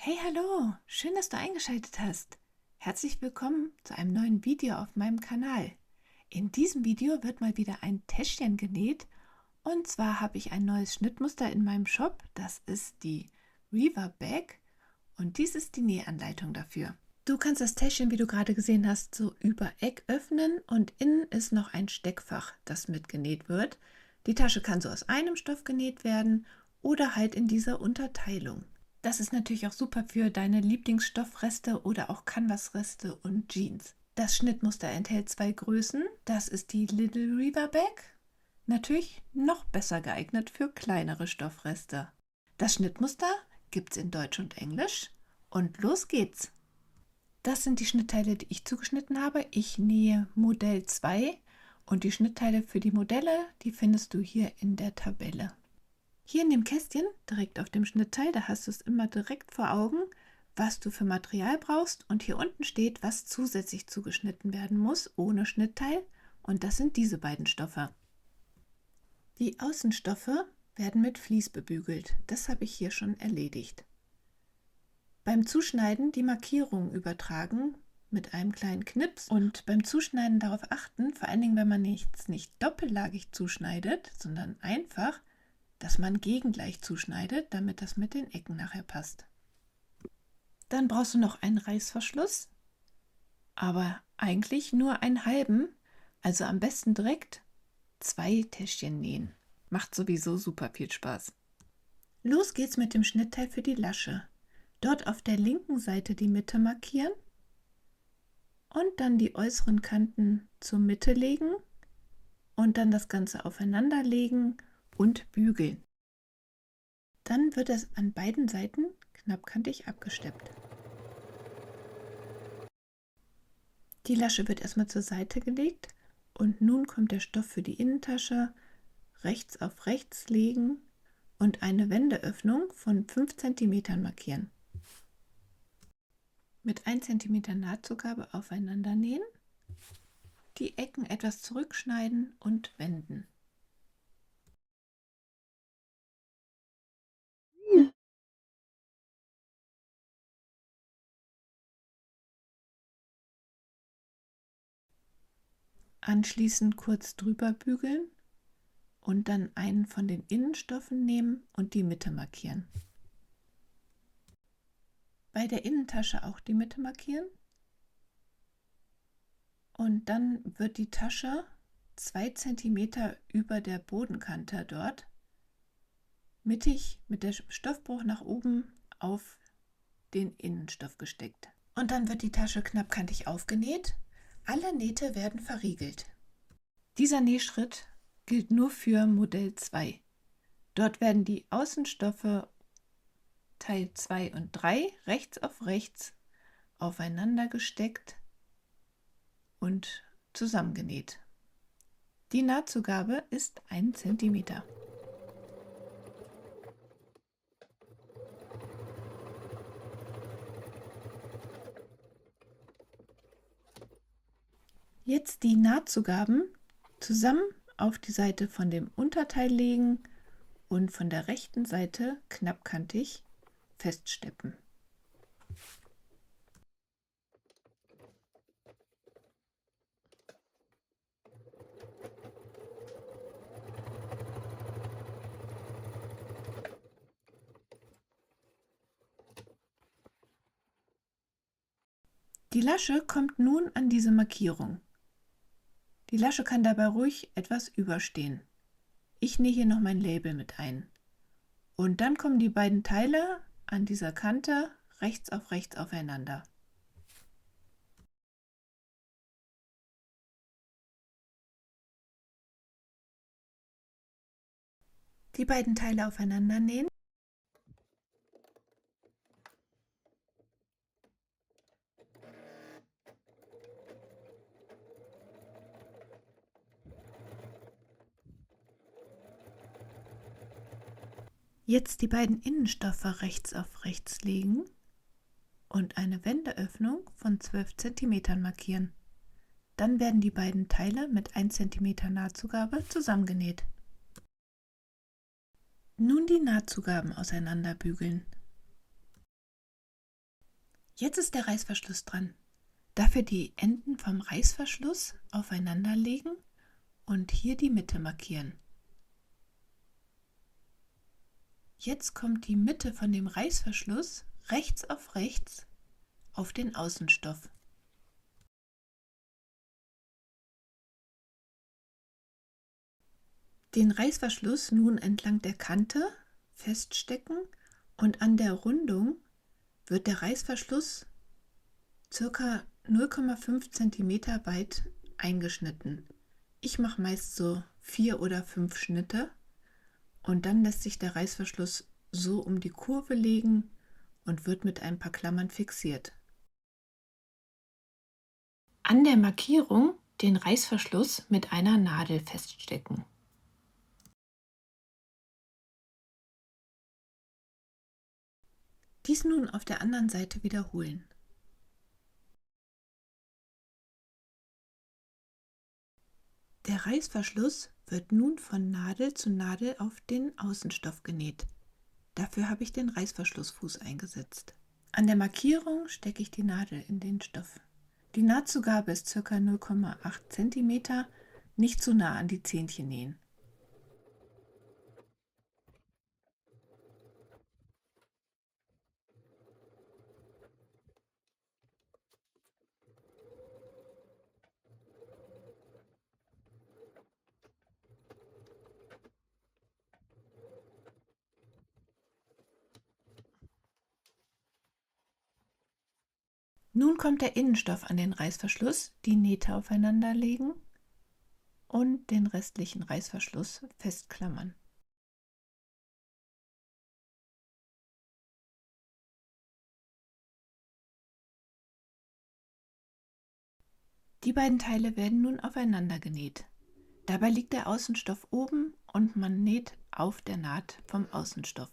Hey, hallo! Schön, dass du eingeschaltet hast. Herzlich willkommen zu einem neuen Video auf meinem Kanal. In diesem Video wird mal wieder ein Täschchen genäht und zwar habe ich ein neues Schnittmuster in meinem Shop. Das ist die Weaver Bag und dies ist die Nähanleitung dafür. Du kannst das Täschchen, wie du gerade gesehen hast, so über Eck öffnen und innen ist noch ein Steckfach, das mitgenäht wird. Die Tasche kann so aus einem Stoff genäht werden oder halt in dieser Unterteilung. Das ist natürlich auch super für deine Lieblingsstoffreste oder auch Canvasreste und Jeans. Das Schnittmuster enthält zwei Größen. Das ist die Little Weaver Bag. Natürlich noch besser geeignet für kleinere Stoffreste. Das Schnittmuster gibt es in Deutsch und Englisch. Und los geht's! Das sind die Schnittteile, die ich zugeschnitten habe. Ich nähe Modell 2 und die Schnittteile für die Modelle, die findest du hier in der Tabelle. Hier in dem Kästchen, direkt auf dem Schnittteil, da hast du es immer direkt vor Augen, was du für Material brauchst. Und hier unten steht, was zusätzlich zugeschnitten werden muss, ohne Schnittteil. Und das sind diese beiden Stoffe. Die Außenstoffe werden mit Vlies bebügelt. Das habe ich hier schon erledigt. Beim Zuschneiden die Markierung übertragen mit einem kleinen Knips und beim Zuschneiden darauf achten, vor allen Dingen, wenn man nichts nicht doppellagig zuschneidet, sondern einfach, dass man gegengleich zuschneidet, damit das mit den Ecken nachher passt. Dann brauchst du noch einen Reißverschluss, aber eigentlich nur einen halben, also am besten direkt 2 Täschchen nähen. Macht sowieso super viel Spaß. Los geht's mit dem Schnittteil für die Lasche. Dort auf der linken Seite die Mitte markieren und dann die äußeren Kanten zur Mitte legen und dann das Ganze aufeinander legen und bügeln. Dann wird es an beiden Seiten knappkantig abgesteppt. Die Lasche wird erstmal zur Seite gelegt und nun kommt der Stoff für die Innentasche. Rechts auf rechts legen und eine Wendeöffnung von 5 cm markieren. Mit 1 cm Nahtzugabe aufeinander nähen, die Ecken etwas zurückschneiden und wenden. Anschließend kurz drüber bügeln und dann einen von den Innenstoffen nehmen und die Mitte markieren. Bei der Innentasche auch die Mitte markieren und dann wird die Tasche 2 cm über der Bodenkante dort mittig mit der Stoffbruch nach oben auf den Innenstoff gesteckt. Und dann wird die Tasche knappkantig aufgenäht. Alle Nähte werden verriegelt. Dieser Nähschritt gilt nur für Modell 2. Dort werden die Außenstoffe Teil 2 und 3 rechts auf rechts aufeinander gesteckt und zusammengenäht. Die Nahtzugabe ist 1 cm. Jetzt die Nahtzugaben zusammen auf die Seite von dem Unterteil legen und von der rechten Seite knappkantig feststeppen. Die Lasche kommt nun an diese Markierung. Die Lasche kann dabei ruhig etwas überstehen. Ich nähe hier noch mein Label mit ein. Und dann kommen die beiden Teile an dieser Kante rechts auf rechts aufeinander. Die beiden Teile aufeinander nähen. Jetzt die beiden Innenstoffe rechts auf rechts legen und eine Wendeöffnung von 12 cm markieren. Dann werden die beiden Teile mit 1 cm Nahtzugabe zusammengenäht. Nun die Nahtzugaben auseinanderbügeln. Jetzt ist der Reißverschluss dran. Dafür die Enden vom Reißverschluss aufeinander legen und hier die Mitte markieren. Jetzt kommt die Mitte von dem Reißverschluss rechts auf den Außenstoff. Den Reißverschluss nun entlang der Kante feststecken und an der Rundung wird der Reißverschluss ca. 0,5 cm weit eingeschnitten. Ich mache meist so 4 oder 5 Schnitte und dann lässt sich der Reißverschluss so um die Kurve legen und wird mit ein paar Klammern fixiert. An der Markierung den Reißverschluss mit einer Nadel feststecken. Dies nun auf der anderen Seite wiederholen. Der Reißverschluss wird nun von Nadel zu Nadel auf den Außenstoff genäht. Dafür habe ich den Reißverschlussfuß eingesetzt. An der Markierung stecke ich die Nadel in den Stoff. Die Nahtzugabe ist ca. 0,8 cm, nicht zu nah an die Zähnchen nähen. Nun kommt der Innenstoff an den Reißverschluss, die Nähte aufeinander legen und den restlichen Reißverschluss festklammern. Die beiden Teile werden nun aufeinander genäht. Dabei liegt der Außenstoff oben und man näht auf der Naht vom Außenstoff.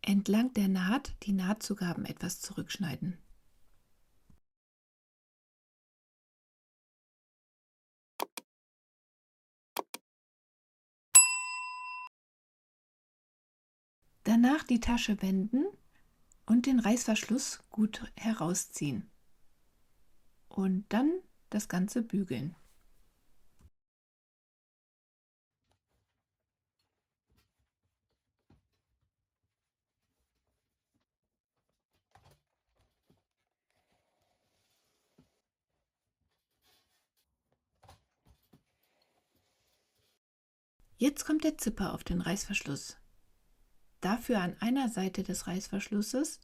Entlang der Naht die Nahtzugaben etwas zurückschneiden. Danach die Tasche wenden und den Reißverschluss gut herausziehen. Und dann das Ganze bügeln. Jetzt kommt der Zipper auf den Reißverschluss. Dafür an einer Seite des Reißverschlusses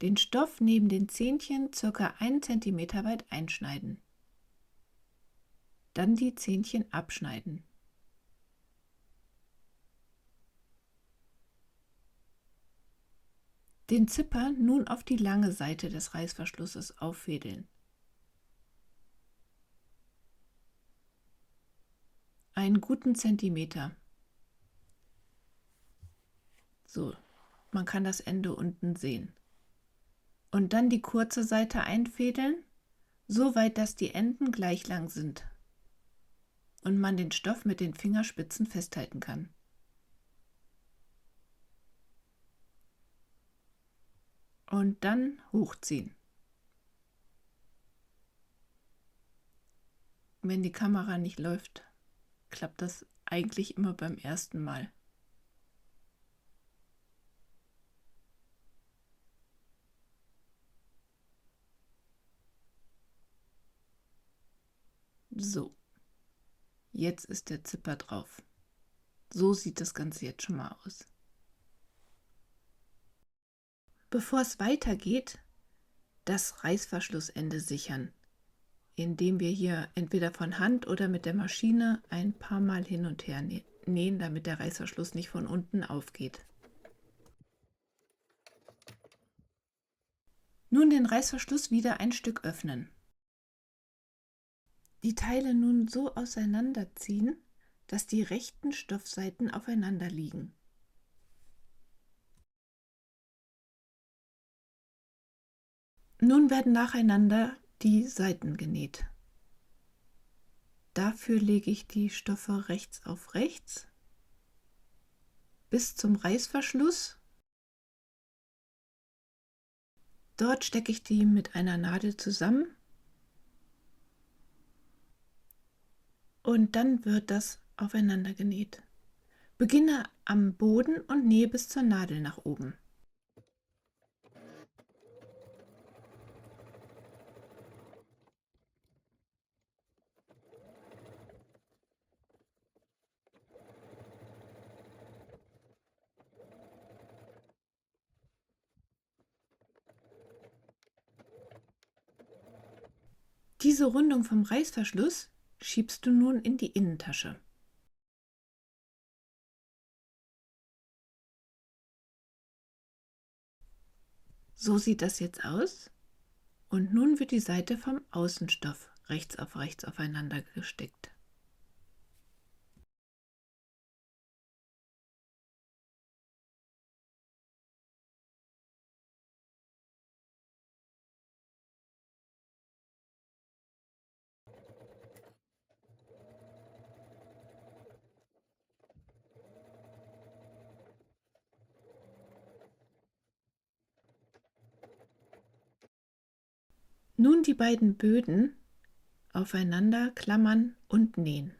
den Stoff neben den Zähnchen ca. 1 cm weit einschneiden. Dann die Zähnchen abschneiden. Den Zipper nun auf die lange Seite des Reißverschlusses auffädeln. Einen guten Zentimeter. So, man kann das Ende unten sehen. Und dann die kurze Seite einfädeln, so weit, dass die Enden gleich lang sind und man den Stoff mit den Fingerspitzen festhalten kann. Und dann hochziehen. Wenn die Kamera nicht läuft, klappt das eigentlich immer beim ersten Mal. So, jetzt ist der Zipper drauf. So sieht das Ganze jetzt schon mal aus. Bevor es weitergeht, das Reißverschlussende sichern, indem wir hier entweder von Hand oder mit der Maschine ein paar Mal hin und her nähen, damit der Reißverschluss nicht von unten aufgeht. Nun den Reißverschluss wieder ein Stück öffnen. Die Teile nun so auseinanderziehen, dass die rechten Stoffseiten aufeinander liegen. Nun werden nacheinander die Seiten genäht. Dafür lege ich die Stoffe rechts auf rechts bis zum Reißverschluss. Dort stecke ich die mit einer Nadel zusammen und dann wird das aufeinander genäht. Beginne am Boden und nähe bis zur Nadel nach oben. Diese Rundung vom Reißverschluss schiebst du nun in die Innentasche. So sieht das jetzt aus und nun wird die Seite vom Außenstoff rechts auf rechts aufeinander gesteckt. Nun die beiden Böden aufeinander klammern und nähen.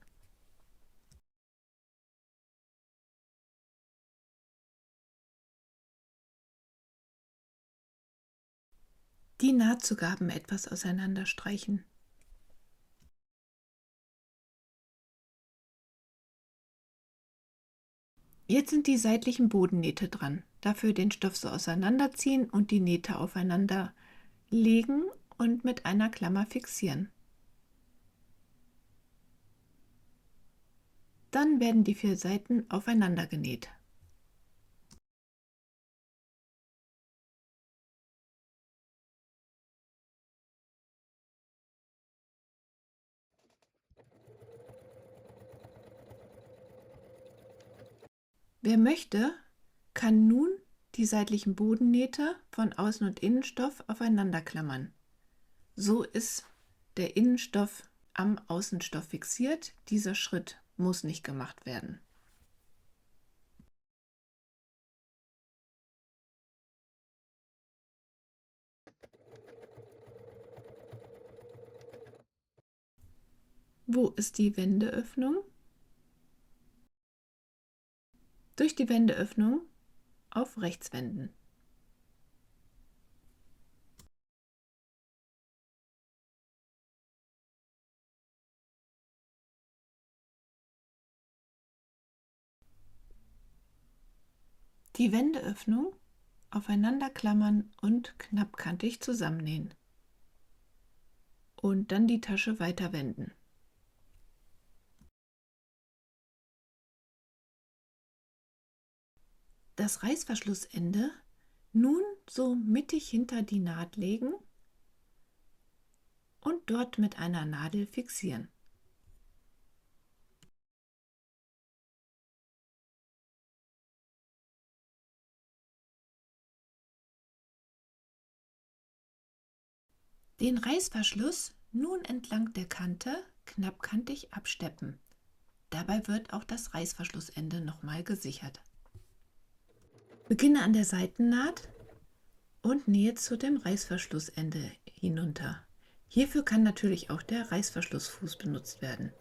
Die Nahtzugaben etwas auseinander streichen. Jetzt sind die seitlichen Bodennähte dran. Dafür den Stoff so auseinanderziehen und die Nähte aufeinander legen und mit einer Klammer fixieren. Dann werden die 4 Seiten aufeinander genäht. Wer möchte, kann nun die seitlichen Bodennähte von Außen- und Innenstoff aufeinander klammern. So ist der Innenstoff am Außenstoff fixiert. Dieser Schritt muss nicht gemacht werden. Wo ist die Wendeöffnung? Durch die Wendeöffnung auf rechts wenden. Die Wendeöffnung aufeinander klammern und knappkantig zusammennähen. Und dann die Tasche weiter wenden. Das Reißverschlussende nun so mittig hinter die Naht legen und dort mit einer Nadel fixieren. Den Reißverschluss nun entlang der Kante knappkantig absteppen. Dabei wird auch das Reißverschlussende nochmal gesichert. Beginne an der Seitennaht und nähe zu dem Reißverschlussende hinunter. Hierfür kann natürlich auch der Reißverschlussfuß benutzt werden.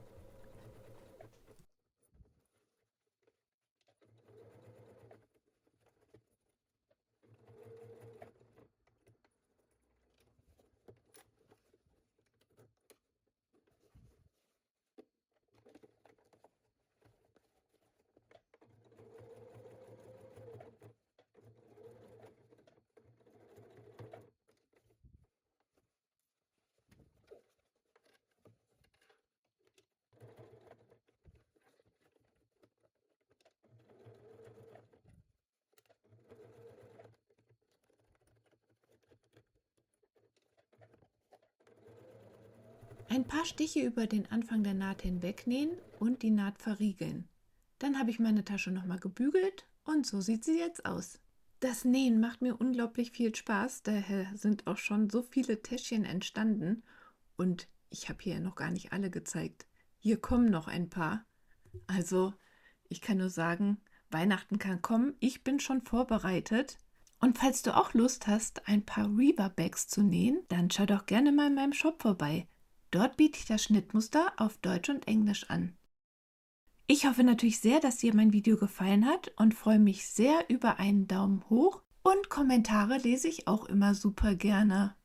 Ein paar Stiche über den Anfang der Naht hinweg nähen und die Naht verriegeln. Dann habe ich meine Tasche nochmal gebügelt und so sieht sie jetzt aus. Das Nähen macht mir unglaublich viel Spaß, daher sind auch schon so viele Täschchen entstanden und ich habe hier noch gar nicht alle gezeigt. Hier kommen noch ein paar. Also, ich kann nur sagen, Weihnachten kann kommen. Ich bin schon vorbereitet. Und falls du auch Lust hast, ein paar Reaver-Bags zu nähen, dann schau doch gerne mal in meinem Shop vorbei. Dort biete ich das Schnittmuster auf Deutsch und Englisch an. Ich hoffe natürlich sehr, dass dir mein Video gefallen hat und freue mich sehr über einen Daumen hoch und Kommentare lese ich auch immer super gerne.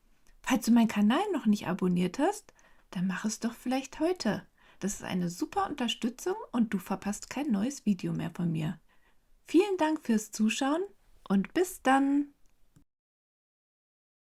Falls du meinen Kanal noch nicht abonniert hast, dann mach es doch vielleicht heute. Das ist eine super Unterstützung und du verpasst kein neues Video mehr von mir. Vielen Dank fürs Zuschauen und bis dann!